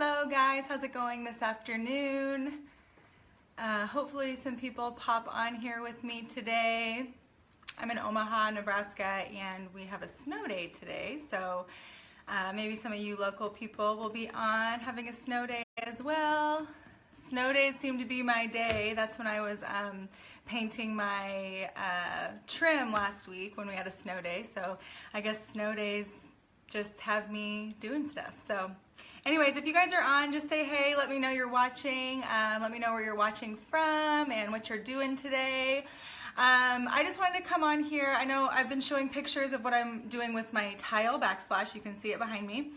Hello guys, how's it going this afternoon? Hopefully some people pop on here with me today. I'm in Omaha, Nebraska, and we have a snow day today, so maybe some of you local people will be on having a snow day as well. Snow days seem to be my day. That's when I was painting my trim last week when we had a snow day, so I guess snow days just have me doing stuff. So anyways, if you guys are on, just say hey, let me know you're watching, let me know where you're watching from and what you're doing today. I just wanted to come on here. I know I've been showing pictures of what I'm doing with my tile backsplash. You can see it behind me.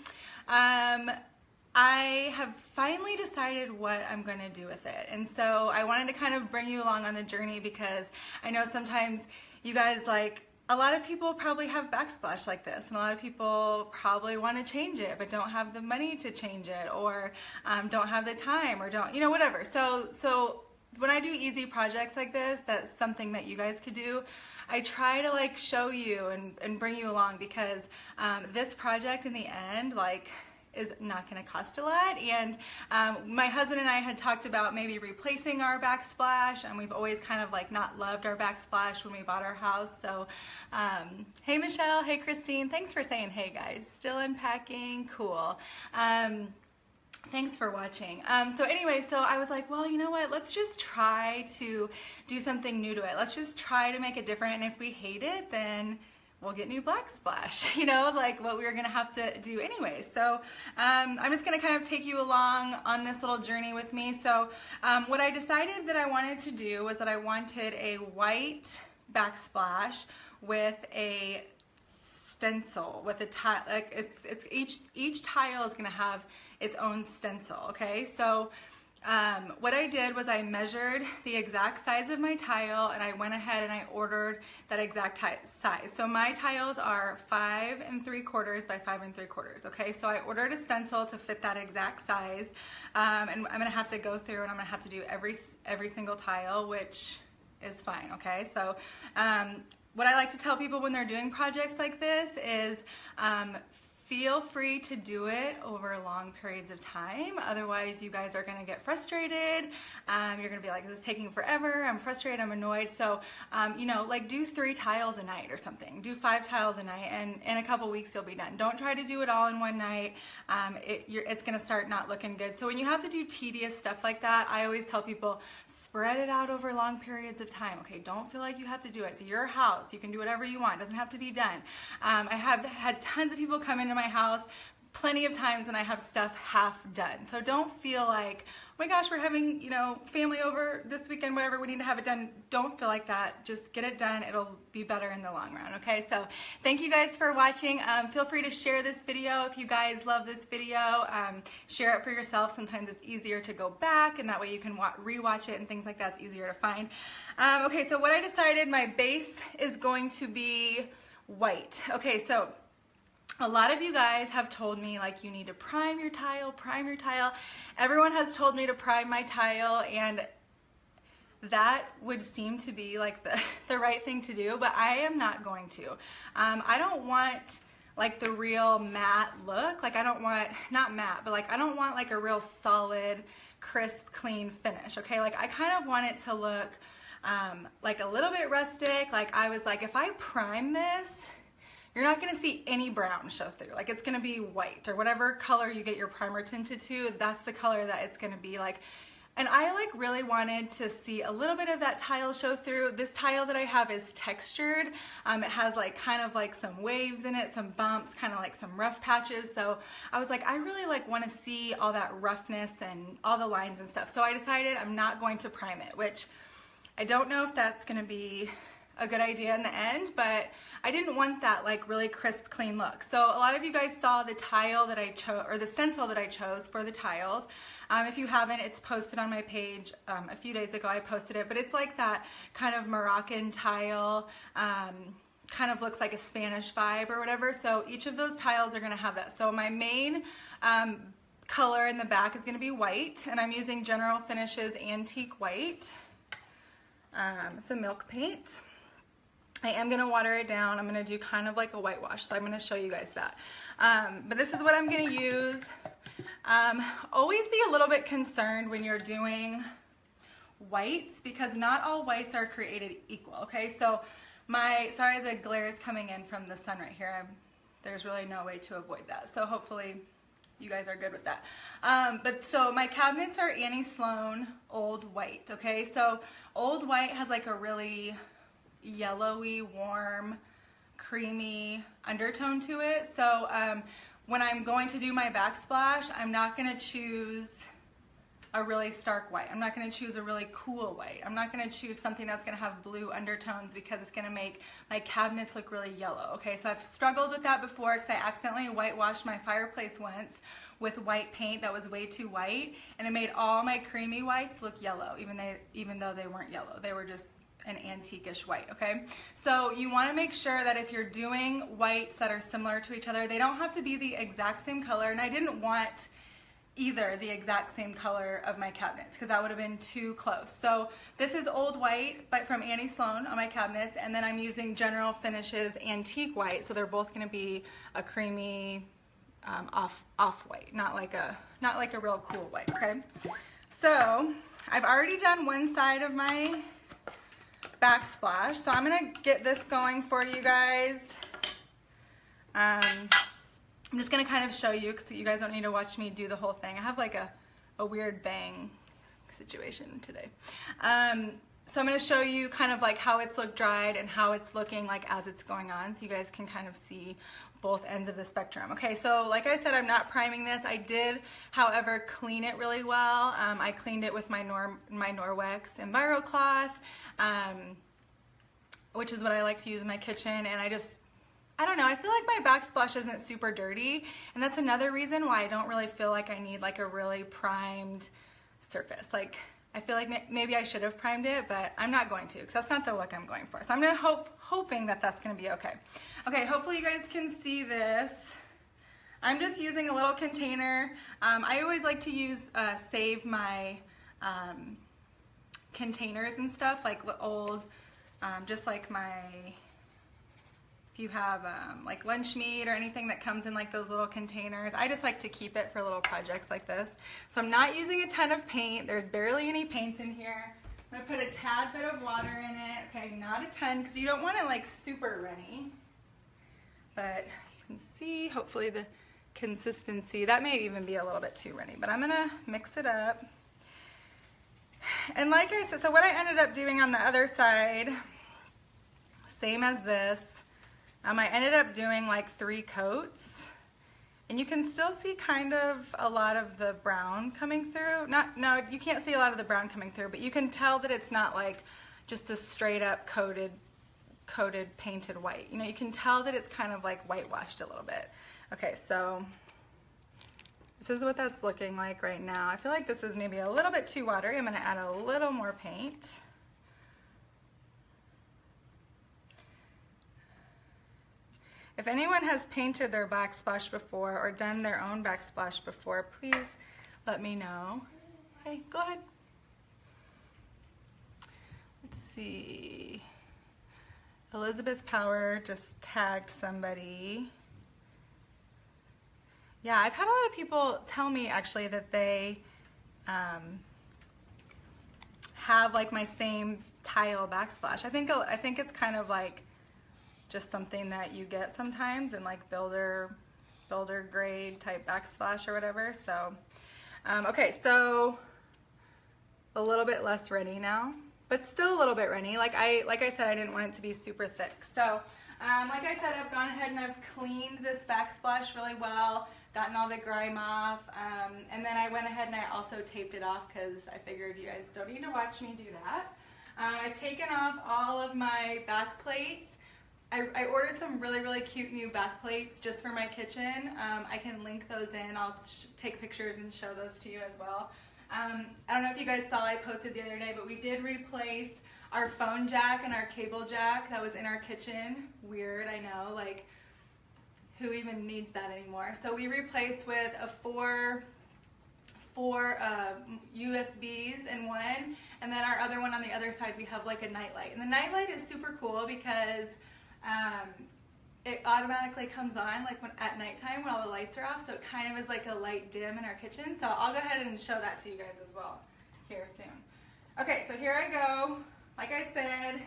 I have finally decided what I'm going to do with it, and so I wanted to kind of bring you along on the journey because I know sometimes you guys a lot of people probably have backsplash like this, and a lot of people probably want to change it but don't have the money to change it, or don't have the time, or don't, whatever. So when I do easy projects like this, that's something that you guys could do. I try to show you and bring you along because this project in the end is not going to cost a lot, and my husband and I had talked about maybe replacing our backsplash, and we've always kind of not loved our backsplash when we bought our house. So hey Michelle, hey Christine, thanks for saying hey guys. Still unpacking, cool. Thanks for watching. So anyway, so I was like, well, you know what, let's just try to do something new to it. Let's just try to make it different, and if we hate it, then we'll get new backsplash, like what we were gonna have to do anyway. So I'm just gonna kind of take you along on this little journey with me. So what I decided that I wanted to do was that I wanted a white backsplash with a stencil, with a tile. Each tile is gonna have its own stencil. Okay, so what I did was I measured the exact size of my tile, and I went ahead and I ordered that exact size. So my tiles are 5 3/4 by 5 3/4. Okay, so I ordered a stencil to fit that exact size, and I'm gonna have to go through and I'm gonna have to do every single tile, which is fine. Okay, so what I like to tell people when they're doing projects like this is feel free to do it over long periods of time. Otherwise, you guys are gonna get frustrated. You're gonna be like, this is taking forever. I'm frustrated, I'm annoyed. So, do 3 tiles a night or something. Do 5 tiles a night, and in a couple weeks, you'll be done. Don't try to do it all in one night. It's gonna start not looking good. So when you have to do tedious stuff like that, I always tell people, spread it out over long periods of time. Okay, don't feel like you have to do it. It's your house. You can do whatever you want. It doesn't have to be done. I have had tons of people come into my house plenty of times when I have stuff half done. So don't feel like, oh my gosh, we're having family over this weekend, whatever, we need to have it done. Don't feel like that. Just get it done. It'll be better in the long run. Okay, so thank you guys for watching. Feel free to share this video if you guys love this video. Share it for yourself. Sometimes it's easier to go back, and that way you can rewatch it and things like that. It's easier to find. Okay, so what I decided, my base is going to be white. Okay, so a lot of you guys have told me you need to prime your tile, prime your tile. Everyone has told me to prime my tile, and that would seem to be the right thing to do, but I am not going to. I don't want the real matte look. I don't want, not matte, but I don't want a real solid, crisp, clean finish. Okay, I kind of want it to look a little bit rustic. I was if I prime this, you're not gonna see any brown show through. It's gonna be white, or whatever color you get your primer tinted to, that's the color that it's gonna be And I really wanted to see a little bit of that tile show through. This tile that I have is textured. It has kind of some waves in it, some bumps, kind of some rough patches. So I was I really wanna see all that roughness and all the lines and stuff. So I decided I'm not going to prime it, which I don't know if that's gonna be a good idea in the end, but I didn't want that really crisp, clean look. So a lot of you guys saw the tile that I chose, or the stencil that I chose for the tiles. If you haven't, it's posted on my page. A few days ago I posted it, but it's that kind of Moroccan tile, kind of looks like a Spanish vibe or whatever. So each of those tiles are gonna have that. So my main color in the back is gonna be white, and I'm using General Finishes Antique White. It's a milk paint. I am gonna water it down. I'm gonna do kind of a whitewash, so I'm gonna show you guys that. But this is what I'm gonna use. Always be a little bit concerned when you're doing whites because not all whites are created equal, okay? So sorry the glare is coming in from the sun right here. There's really no way to avoid that. So hopefully you guys are good with that. So my cabinets are Annie Sloan Old White, okay? So Old White has like a really yellowy, warm, creamy undertone to it. So when I'm going to do my backsplash, I'm not gonna choose a really stark white. I'm not gonna choose a really cool white. I'm not gonna choose something that's gonna have blue undertones because it's gonna make my cabinets look really yellow, okay? So I've struggled with that before because I accidentally whitewashed my fireplace once with white paint that was way too white, and it made all my creamy whites look yellow, even though they weren't yellow. They were just an antique-ish white, okay? So you wanna make sure that if you're doing whites that are similar to each other, they don't have to be the exact same color, and I didn't want either the exact same color of my cabinets because that would have been too close. So this is Old White but from Annie Sloan on my cabinets, and then I'm using General Finishes Antique White, so they're both going to be a creamy off white, not like a real cool white, okay? So I've already done one side of my backsplash, so I'm gonna get this going for you guys. I'm just gonna kind of show you because you guys don't need to watch me do the whole thing. I have like a weird bang situation today. So I'm gonna show you kind of like how it's looked dried and how it's looking like as it's going on, so you guys can kind of see both ends of the spectrum. Okay, so like I said, I'm not priming this. I did, however, clean it really well. I cleaned it with my Norwex EnviroCloth, which is what I like to use in my kitchen, and I don't know, I feel like my backsplash isn't super dirty, and that's another reason why I don't really feel like I need like a really primed surface. Like, I feel like maybe I should have primed it, but I'm not going to because that's not the look I'm going for. So I'm gonna hoping that that's gonna be okay. Okay, hopefully you guys can see this. I'm just using a little container. I always like to save my containers and stuff, like old, just like if you have like lunch meat or anything that comes in like those little containers, I just like to keep it for little projects like this. So I'm not using a ton of paint. There's barely any paint in here. I'm gonna put a tad bit of water in it. Okay, not a ton because you don't want it like super runny. But you can see hopefully the consistency. That may even be a little bit too runny, but I'm gonna mix it up. And like I said, so what I ended up doing on the other side, same as this, I ended up doing like 3 coats, and you can still see kind of a lot of the brown coming through. No, you can't see a lot of the brown coming through, but you can tell that it's not like just a straight up coated painted white. You know, you can tell that it's kind of like whitewashed a little bit. Okay, so this is what that's looking like right now. I feel like this is maybe a little bit too watery. I'm gonna add a little more paint. If anyone has painted their backsplash before or done their own backsplash before, please let me know. Hey, go ahead. Let's see. Elizabeth Power just tagged somebody. Yeah, I've had a lot of people tell me actually that they have like my same tile backsplash. I think it's kind of like just something that you get sometimes in like builder grade type backsplash or whatever. So okay, so a little bit less runny now, but still a little bit runny. Like I said, I didn't want it to be super thick. So like I said, I've gone ahead and I've cleaned this backsplash really well, gotten all the grime off, and then I went ahead and I also taped it off because I figured you guys don't need to watch me do that. I've taken off all of my back plates. I ordered some really cute new back plates just for my kitchen. I can link those in. I'll take pictures and show those to you as well. I don't know if you guys saw, I posted the other day, but we did replace our phone jack and our cable jack that was in our kitchen. Weird, I know, like who even needs that anymore? So we replaced with a four USBs in one, and then our other one on the other side we have like a nightlight. And the nightlight is super cool because it automatically comes on like when at nighttime when all the lights are off, so it kind of is like a light dim in our kitchen. So I'll go ahead and show that to you guys as well here soon. Okay, so here I go. Like I said,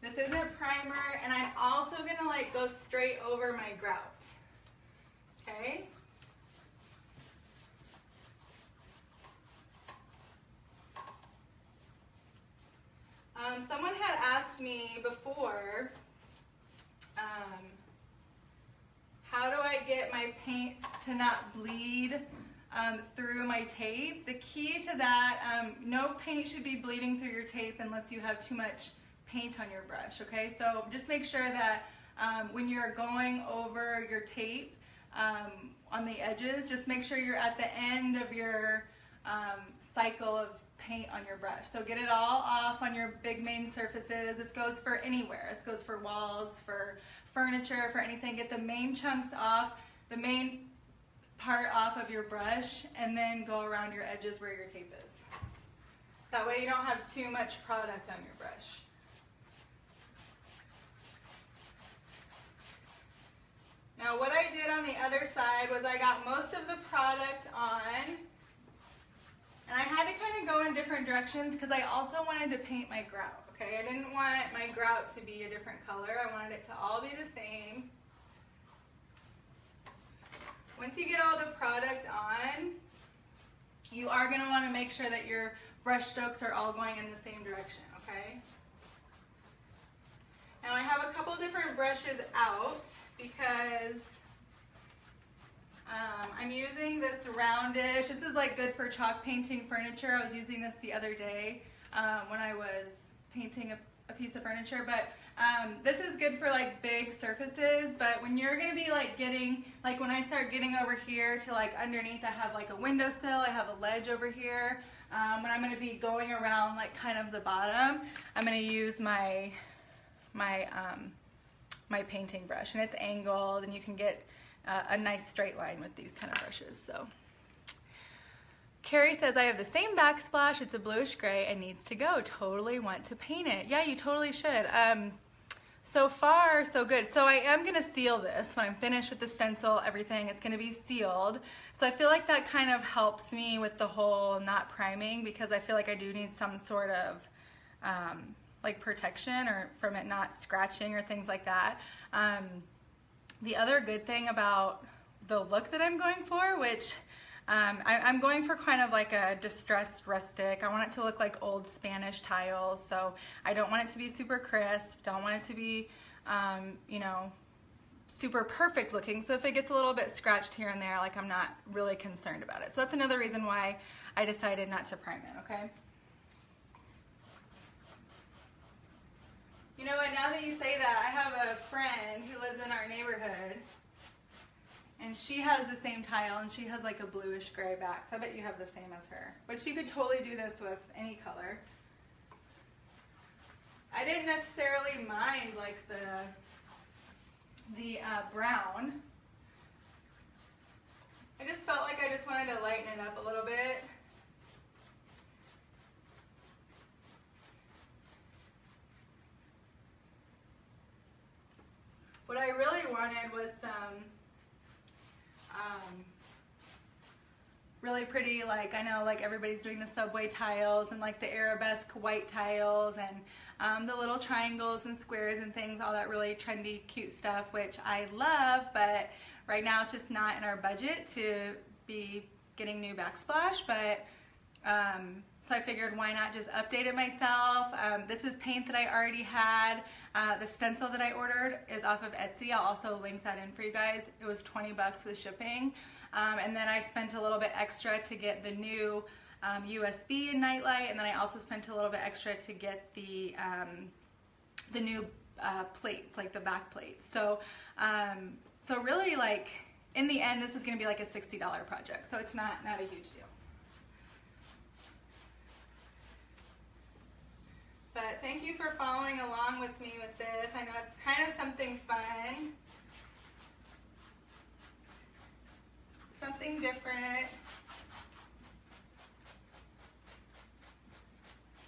this isn't primer, and I'm also gonna like go straight over my grout. Okay? Someone had asked me before, how do I get my paint to not bleed through my tape? The key to that, no paint should be bleeding through your tape unless you have too much paint on your brush, okay? So just make sure that when you're going over your tape on the edges, just make sure you're at the end of your cycle of paint on your brush. So get it all off on your big main surfaces. This goes for anywhere. This goes for walls, for furniture, for anything. Get the main chunks off, the main part off of your brush, and then go around your edges where your tape is. That way you don't have too much product on your brush. Now what I did on the other side was I got most of the product on, and I had to kind of go in different directions because I also wanted to paint my grout, okay? I didn't want my grout to be a different color. I wanted it to all be the same. Once you get all the product on, you are going to want to make sure that your brush strokes are all going in the same direction, okay? Now I have a couple different brushes out because I'm using this roundish. This is like good for chalk painting furniture. I was using this the other day when I was painting a piece of furniture, but this is good for like big surfaces. But when you're gonna be like getting, like when I start getting over here to like underneath, I have like a windowsill, I have a ledge over here. When I'm gonna be going around like kind of the bottom, I'm gonna use my painting brush, and it's angled, and you can get a nice straight line with these kind of brushes. So Carrie says, I have the same backsplash, it's a bluish gray and needs to go. Totally want to paint it. Yeah, you totally should. So far, so good. So I am gonna seal this when I'm finished with the stencil, everything, it's gonna be sealed. So I feel like that kind of helps me with the whole not priming, because I feel like I do need some sort of like protection or from it not scratching or things like that. The other good thing about the look that I'm going for, which I'm going for kind of like a distressed rustic. I want it to look like old Spanish tiles, so I don't want it to be super crisp, don't want it to be, you know, super perfect looking. So if it gets a little bit scratched here and there, like I'm not really concerned about it. So that's another reason why I decided not to prime it, okay? You know what, now that you say that, I have a friend who lives in our neighborhood, and she has the same tile, and she has like a bluish gray back, so I bet you have the same as her. But you could totally do this with any color. I didn't necessarily mind like the brown. I just felt like I just wanted to lighten it up a little bit. What I really wanted was some really pretty, like I know like everybody's doing the subway tiles and like the arabesque white tiles and the little triangles and squares and things, all that really trendy, cute stuff, which I love, but right now it's just not in our budget to be getting new backsplash. But so I figured why not just update it myself. This is paint that I already had. The stencil that I ordered is off of Etsy. I'll also link that in for you guys. It was 20 bucks with shipping. And then I spent a little bit extra to get the new USB and nightlight, and then I also spent a little bit extra to get the new plates, like the back plates. So, so really, like in the end, this is going to be like a $60 project. So it's not a huge deal. But thank you for following along with me with this. I know it's kind of something fun, something different.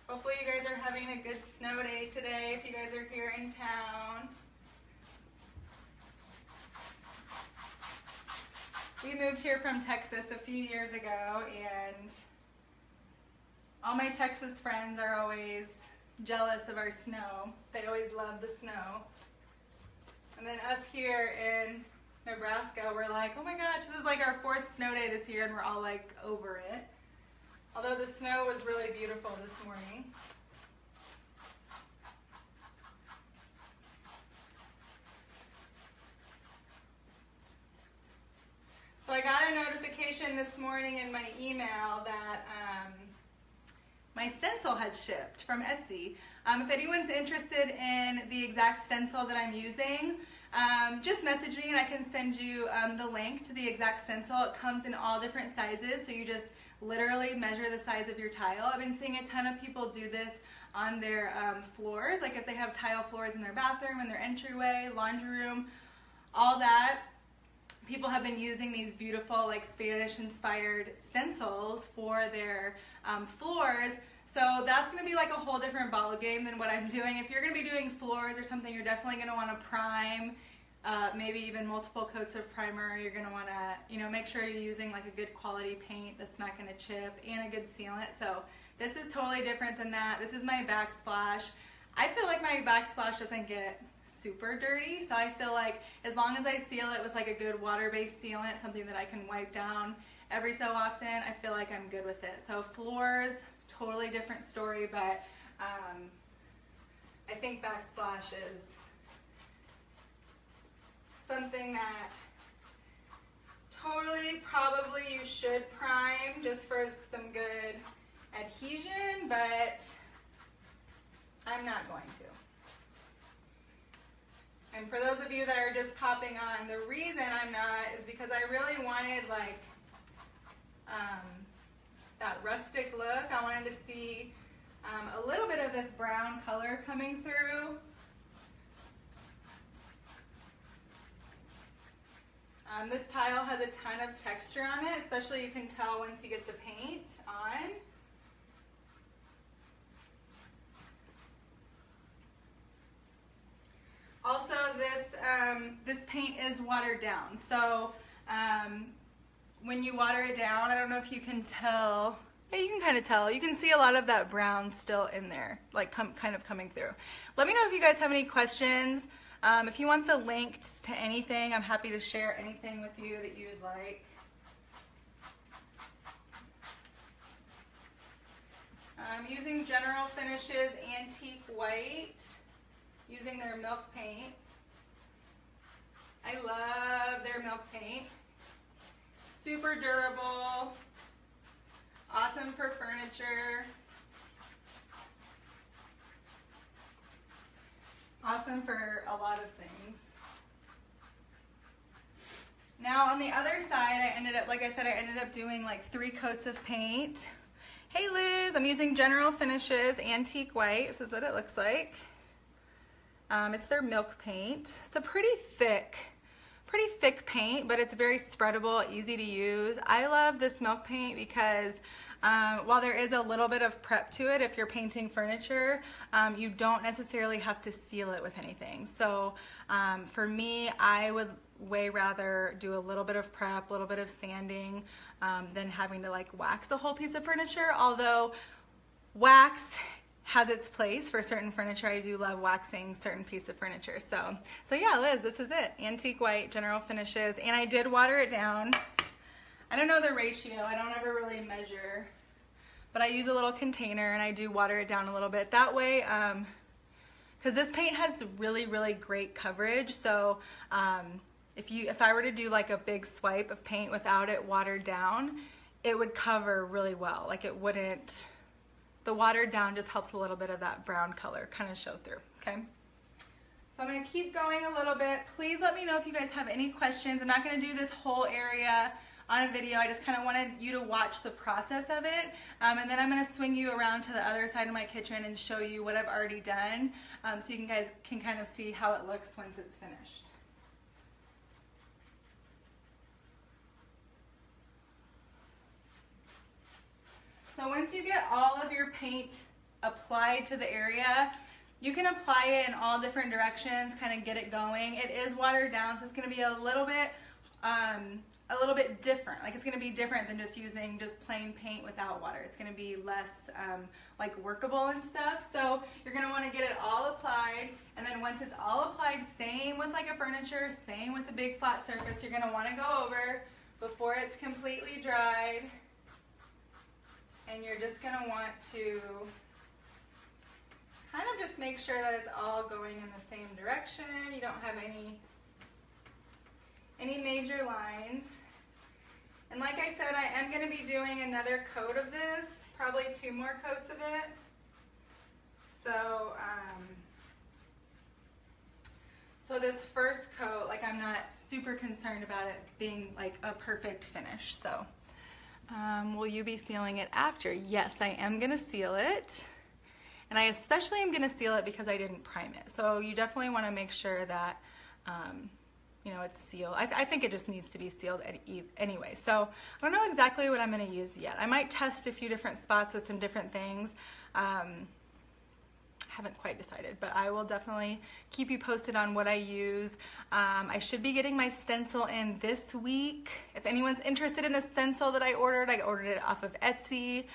Hopefully you guys are having a good snow day today if you guys are here in town. We moved here from Texas a few years ago, and all my Texas friends are always jealous of our snow. They always love the snow. And then us here in Nebraska, we're like, oh my gosh, this is like our 4th snow day this year, and we're all like over it. Although the snow was really beautiful this morning. So I got a notification this morning in my email that my stencil had shipped from Etsy. If anyone's interested in the exact stencil that I'm using, just message me and I can send you the link to the exact stencil. It comes in all different sizes, so you just literally measure the size of your tile. I've been seeing a ton of people do this on their floors, like if they have tile floors in their bathroom, in their entryway, laundry room, all that. People have been using these beautiful, like Spanish-inspired stencils for their floors. So that's going to be like a whole different ball game than what I'm doing. If you're going to be doing floors or something, you're definitely going to want to prime, maybe even multiple coats of primer. You're going to want to, make sure you're using like a good quality paint that's not going to chip, and a good sealant. So this is totally different than that. This is my backsplash. I feel like my backsplash doesn't get super dirty, so I feel like as long as I seal it with like a good water-based sealant, something that I can wipe down every so often, I feel like I'm good with it. So floors, totally different story, but I think backsplash is something that totally probably you should prime just for some good adhesion, but I'm not going to. And for those of you that are just popping on, the reason I'm not is because I really wanted like that rustic look. I wanted to see a little bit of this brown color coming through. This tile has a ton of texture on it, especially you can tell once you get the paint on. Also, this paint is watered down. So when you water it down, I don't know if you can tell. Yeah, you can kind of tell. You can see a lot of that brown still in there, like kind of coming through. Let me know if you guys have any questions. If you want the links to anything, I'm happy to share anything with you that you would like. I'm using General Finishes Antique White, using their milk paint. I love their milk paint. Super durable, awesome for furniture, awesome for a lot of things. Now on the other side, I ended up doing like 3 coats of paint. Hey Liz, I'm using General Finishes Antique White. This is what it looks like. It's their milk paint. It's a pretty thick paint, but it's very spreadable, easy to use. I love this milk paint because while there is a little bit of prep to it, if you're painting furniture, you don't necessarily have to seal it with anything. So for me, I would way rather do a little bit of prep, a little bit of sanding, than having to like wax a whole piece of furniture. Although wax has its place for certain furniture. I do love waxing certain pieces of furniture. So yeah, Liz, this is it. Antique White, General Finishes, and I did water it down. I don't know the ratio. I don't ever really measure, but I use a little container and I do water it down a little bit. That way, because this paint has really, really great coverage. So if I were to do like a big swipe of paint without it watered down, it would cover really well. Like it wouldn't. The watered down just helps a little bit of that brown color kind of show through, okay? So I'm gonna keep going a little bit. Please let me know if you guys have any questions. I'm not gonna do this whole area on a video. I just kind of wanted you to watch the process of it. And then I'm gonna swing you around to the other side of my kitchen and show you what I've already done, so you guys can kind of see how it looks once it's finished. So once you get all of your paint applied to the area, you can apply it in all different directions, kind of get it going. It is watered down, so it's going to be a little bit a little bit different. Like it's gonna be different than just using just plain paint without water. It's gonna be less like workable and stuff. So you're gonna wanna get it all applied, and then once it's all applied, same with like a furniture, same with a big flat surface, you're gonna wanna go over before it's completely dried, and you're just gonna want to kind of just make sure that it's all going in the same direction. You don't have any major lines. And like I said, I am going to be doing another coat of this, probably 2 more coats of it. So, so this first coat, like I'm not super concerned about it being like a perfect finish. So, will you be sealing it after? Yes, I am going to seal it. And I especially am going to seal it because I didn't prime it. So you definitely want to make sure that, you know, it's sealed. I think it just needs to be sealed anyway. So I don't know exactly what I'm going to use yet. I might test a few different spots with some different things. Haven't quite decided, but I will definitely keep you posted on what I use. I should be getting my stencil in this week. If anyone's interested in the stencil that I ordered it off of Etsy.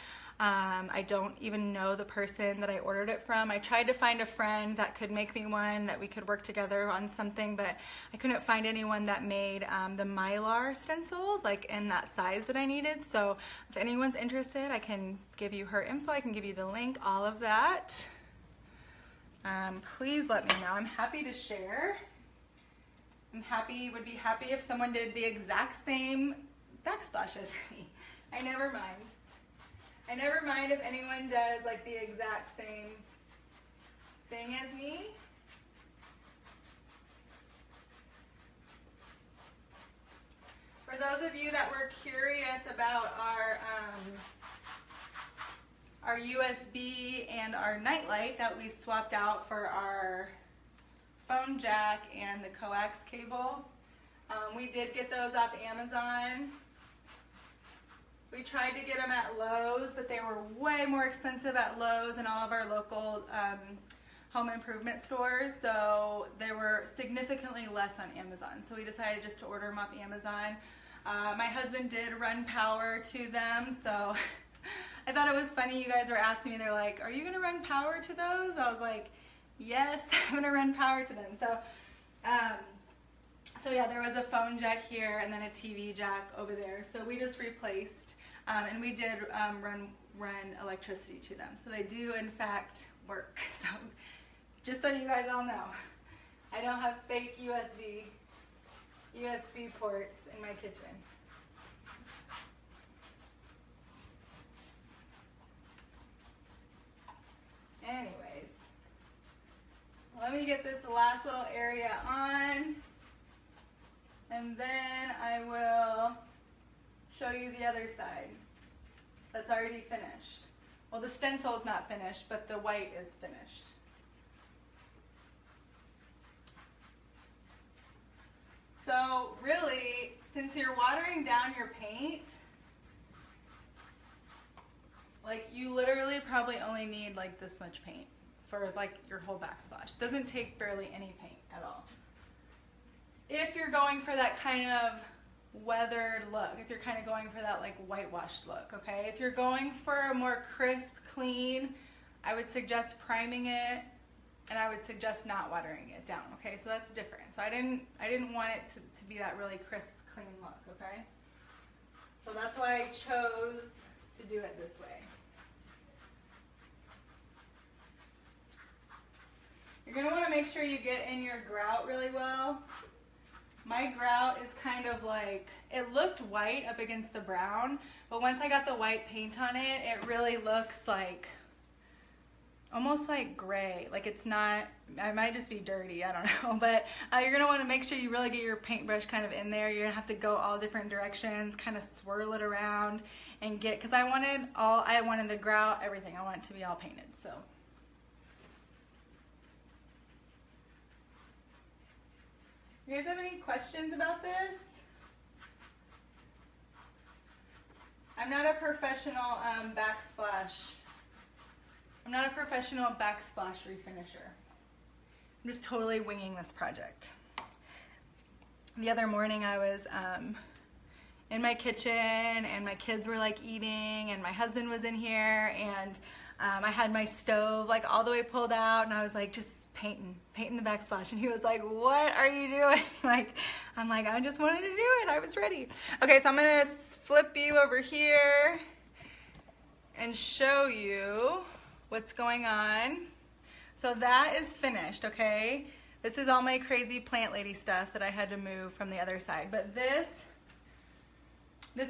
I don't even know the person that I ordered it from. I tried to find a friend that could make me one, that we could work together on something, but I couldn't find anyone that made the Mylar stencils like in that size that I needed. So if anyone's interested, I can give you her info, I can give you the link, all of that. Please let me know. I'm happy to share. Would be happy if someone did the exact same backsplash as me. I never mind if anyone does like the exact same thing as me. For those of you that were curious about our USB and our nightlight that we swapped out for our phone jack and the coax cable, we did get those off Amazon. We tried to get them at Lowe's, but they were way more expensive at Lowe's and all of our local home improvement stores, so they were significantly less on Amazon. So we decided just to order them off Amazon. My husband did run power to them, so I thought it was funny. You guys were asking me, they're like, are you going to run power to those? I was like, yes, I'm going to run power to them. So, so yeah, there was a phone jack here and then a TV jack over there. So we just replaced, and we did run electricity to them. So they do in fact work. So just so you guys all know, I don't have fake USB ports in my kitchen. Anyways, let me get this last little area on, and then I will show you the other side that's already finished. Well, the stencil is not finished, but the white is finished. So really, since you're watering down your paint, like you literally probably only need like this much paint for like your whole backsplash. It doesn't take barely any paint at all. If you're going for that kind of weathered look, if you're kind of going for that like whitewashed look, okay? If you're going for a more crisp, clean, I would suggest priming it, and I would suggest not watering it down, okay? So that's different. So I didn't want it to be that really crisp, clean look, okay? So that's why I chose to do it this way. You're going to want to make sure you get in your grout really well. My grout is kind of like, it looked white up against the brown, but once I got the white paint on it, it really looks like, almost like gray. Like it's not, it might just be dirty, I don't know, but you're going to want to make sure you really get your paintbrush kind of in there. You're going to have to go all different directions, kind of swirl it around and get, because I wanted the grout, everything. I want it to be all painted, so. You guys have any questions about this? I'm not a professional backsplash. I'm not a professional backsplash refinisher. I'm just totally winging this project. The other morning I was in my kitchen, and my kids were like eating, and my husband was in here, and I had my stove like all the way pulled out, and I was like just painting the backsplash, and he was like, what are you doing? I'm like, I just wanted to do it. I was ready. Okay, so I'm gonna flip you over here and show you what's going on. So that is finished, okay? This is all my crazy plant lady stuff that I had to move from the other side, but this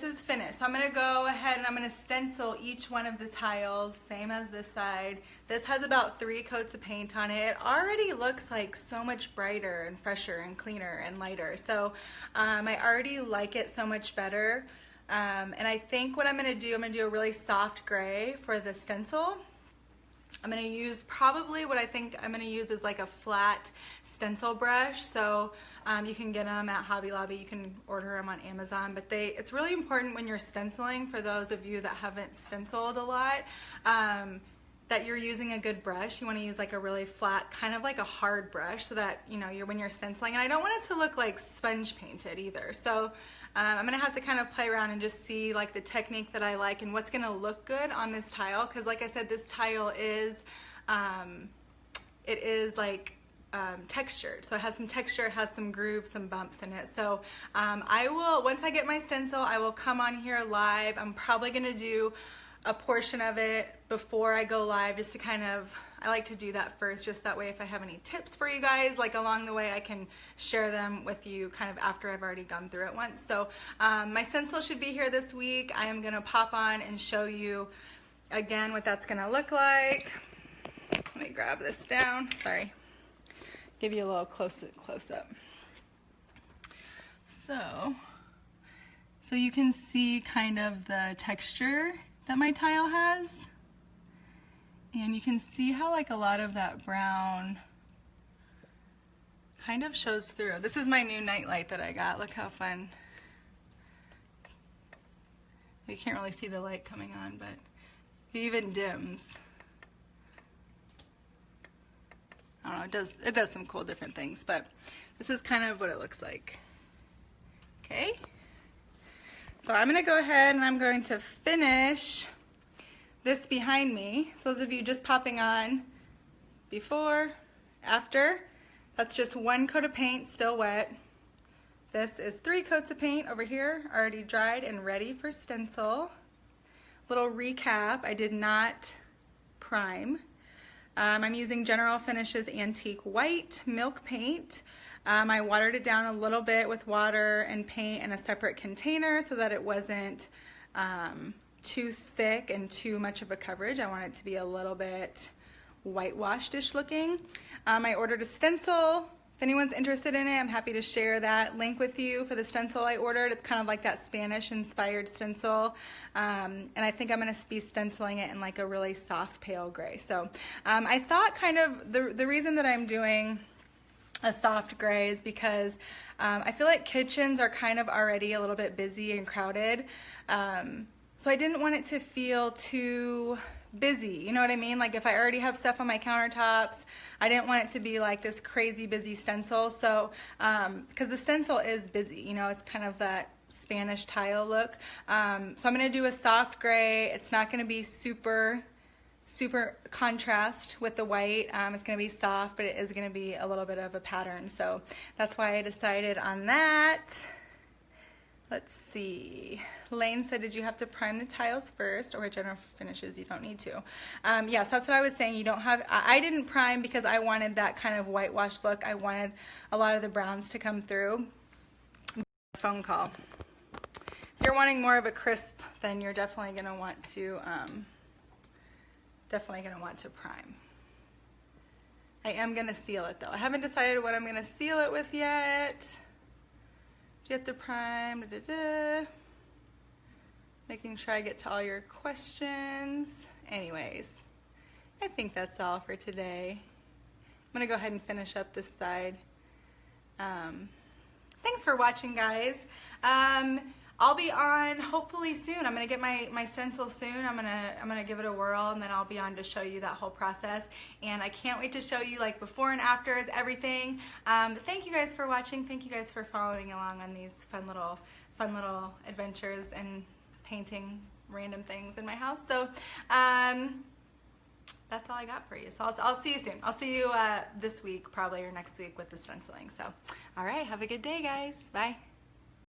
is finished. So I'm gonna go ahead and I'm gonna stencil each one of the tiles, same as this side. This has about 3 coats of paint on it. It already looks like so much brighter and fresher and cleaner and lighter. So I already like it so much better. And I think what I'm gonna do a really soft gray for the stencil. I'm gonna use probably what I think I'm gonna use is like a flat stencil brush. So you can get them at Hobby Lobby, you can order them on Amazon, but it's really important when you're stenciling, for those of you that haven't stenciled a lot, that you're using a good brush. You wanna use like a really flat, kind of like a hard brush, so that when you're stenciling, and I don't want it to look like sponge painted either. So I'm gonna have to kind of play around and just see like the technique that I like and what's gonna look good on this tile, because like I said, this tile is, it is like textured. So it has some texture, it has some grooves, some bumps in it. So I will, once I get my stencil, I will come on here live. I'm probably gonna do a portion of it before I go live, just to kind of, I like to do that first, just that way if I have any tips for you guys like along the way, I can share them with you kind of after I've already gone through it once. So my stencil should be here this week. I am gonna pop on and show you again what that's gonna look like. Let me grab this down, sorry. Give you a little close up. So you can see kind of the texture that my tile has. And you can see how like a lot of that brown kind of shows through. This is my new night light that I got. Look how fun. You can't really see the light coming on, but it even dims. I don't know, it does some cool different things, but this is kind of what it looks like. Okay? So I'm gonna go ahead and I'm going to finish this behind me. So those of you just popping on, before, after, that's just 1 coat of paint, still wet. This is 3 coats of paint over here, already dried and ready for stencil. Little recap, I did not prime. I'm using General Finishes Antique White Milk Paint. I watered it down a little bit with water and paint in a separate container so that it wasn't too thick and too much of a coverage. I want it to be a little bit whitewashed-ish looking. I ordered a stencil. If anyone's interested in it, I'm happy to share that link with you for the stencil I ordered. It's kind of like that Spanish-inspired stencil, and I think I'm going to be stenciling it in like a really soft pale gray. So I thought kind of the reason that I'm doing a soft gray is because I feel like kitchens are kind of already a little bit busy and crowded. So I didn't want it to feel too busy, you know what I mean? Like if I already have stuff on my countertops, I didn't want it to be like this crazy busy stencil. So, because the stencil is busy, you know, it's kind of that Spanish tile look. So I'm gonna do a soft gray. It's not gonna be super contrast with the white. It's gonna be soft, but it is gonna be a little bit of a pattern. So that's why I decided on that. Let's see. Lane said, did you have to prime the tiles first, or General Finishes? You don't need to. Yes, that's what I was saying. You don't have, I didn't prime because I wanted that kind of whitewash look. I wanted a lot of the browns to come through. Phone call. If you're wanting more of a crisp, then you're definitely going to want to, prime. I am going to seal it though. I haven't decided what I'm going to seal it with yet. Do you have to prime? Making sure I get to all your questions. Anyways, I think that's all for today. I'm gonna go ahead and finish up this side. Thanks for watching, guys. I'll be on hopefully soon. I'm gonna get my stencil soon. I'm gonna give it a whirl, and then I'll be on to show you that whole process. And I can't wait to show you like before and afters, everything. Thank you guys for watching. Thank you guys for following along on these fun little fun little adventures and painting random things in my house. So that's all I got for you. So I'll see you soon. I'll see you this week probably, or next week with the stenciling. So all right, have a good day, guys. Bye.